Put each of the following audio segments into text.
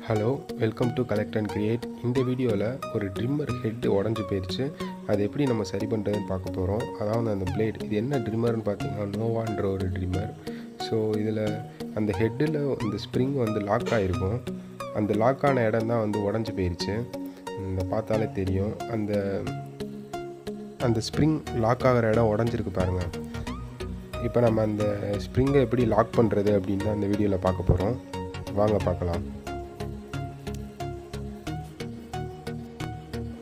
Hello, welcome to collect and create. இந்த வீடியோவில் ஒரு ட்ரிம்மர் ஹெட்டு உடஞ்சி போயிடுச்சு. அது எப்படி நம்ம சரி பண்ணுறதுன்னு பார்க்க போகிறோம். அதாவது அந்த பிளேட், இது என்ன ட்ரிம்மர்னு பார்த்தீங்கன்னா நோவான்ற ஒரு ட்ரிம்மர். ஸோ இதில் அந்த ஹெட்டில் இந்த ஸ்ப்ரிங் லாக் ஆகிருக்கும். அந்த லாக்கான இடம் தான் உடஞ்சி போயிடுச்சு. இந்த பார்த்தாலே தெரியும். அந்த ஸ்ப்ரிங் லாக் ஆகிற இடம் உடஞ்சிருக்கு பாருங்கள். இப்போ நம்ம அந்த ஸ்ப்ரிங்கை எப்படி லாக் பண்ணுறது அப்படின்னு தான் அந்த வீடியோவில் பார்க்க போகிறோம். வாங்க பார்க்கலாம்.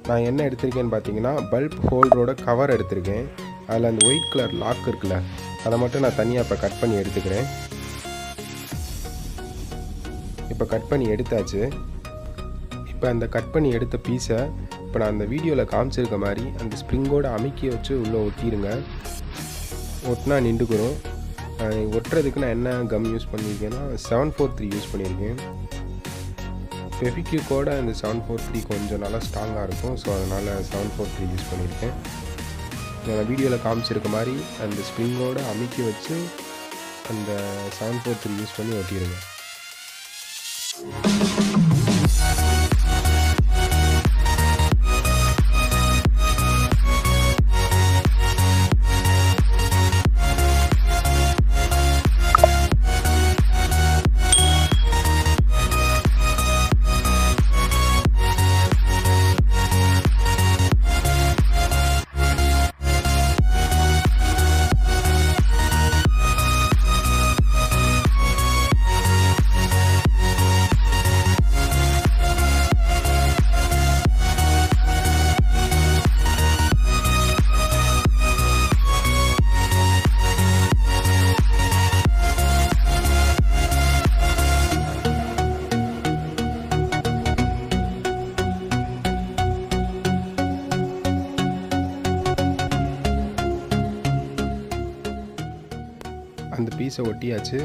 நான் என்ன எடுத்திருக்கேன்னு பார்த்தீங்கன்னா பல்ப் ஹோல்டரோட கவர் எடுத்திருக்கேன். அதில் அந்த ஒயிட் கலர் லாக் இருக்குல்ல, அதை மட்டும் நான் தனியாக இப்போ கட் பண்ணி எடுத்துக்கிறேன். இப்போ கட் பண்ணி எடுத்தாச்சு. இப்போ அந்த கட் பண்ணி எடுத்த பீஸை இப்போ நான் அந்த வீடியோவில் காமிச்சிருக்க மாதிரி அந்த ஸ்ப்ரிங்கோடு அமுக்கி வச்சு உள்ளே ஒட்டிடுங்க. ஒட்டினா நின்றுக்கிறோம். ஒட்டுறதுக்கு நான் என்ன கம் யூஸ் பண்ணியிருக்கேன்னா 743 யூஸ் பண்ணியிருக்கேன். ஃபெவிக்யூக்கோட அந்த 743 கொஞ்சம் நல்லா ஸ்ட்ராங்காக இருக்கும். ஸோ அதனால் 743 யூஸ் பண்ணியிருக்கேன். நான் வீடியோவில் காமிச்சிருக்க மாதிரி அந்த ஸ்ப்ரிங்கோடு அமுக்கி வச்சு அந்த 743 யூஸ் பண்ணி ஒட்டிடுங்க. அந்த பீஸை ஒட்டியாச்சு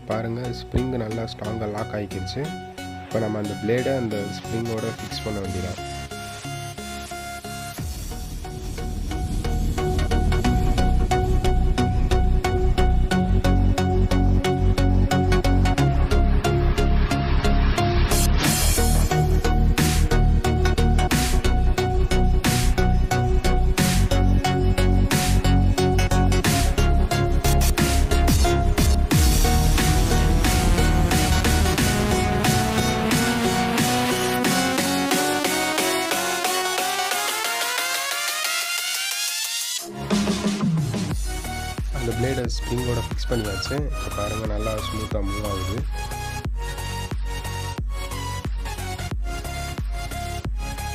பாருங்கள். ஸ்ப்ரிங்கு நல்லா ஸ்ட்ராங்காக லாக் ஆகிக்கிடுச்சு. இப்போ நம்ம அந்த பிளேடை அந்த ஸ்ப்ரிங்கோட ஃபிக்ஸ் பண்ண வேண்டியதான். அந்த பிளேடை ஸ்ப்ரிங்கோட ஃபிக்ஸ் பண்ணியாச்சு. இப்போ பாருங்கள் நல்லா ஸ்மூத்தாக மூவ் ஆகுது.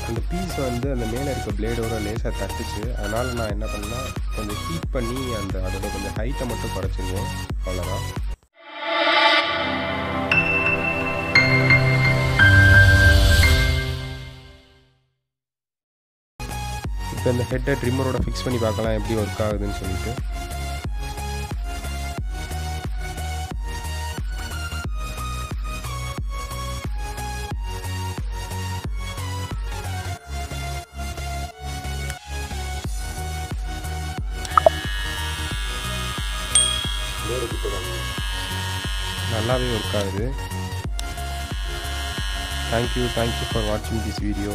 அந்த பீஸ் அந்த மேலே இருக்க பிளேடோட லேசாக தட்டுச்சு. அதனால் நான் என்ன பண்ணேன்னா கொஞ்சம் ஹீட் பண்ணி அதோட கொஞ்சம் ஹைட்டை மட்டும் குறைச்சிருக்கேன். அவ்வளோதான். இப்போ இந்த ஹெட்டை ட்ரிம்மரோட ஃபிக்ஸ் பண்ணி பார்க்கலாம் எப்படி ஒர்க் ஆகுதுன்னு சொல்லிட்டு. நல்லாவே ஒர்க் ஆகுது. தேங்க்யூ ஃபார் வாட்சிங் திஸ் வீடியோ.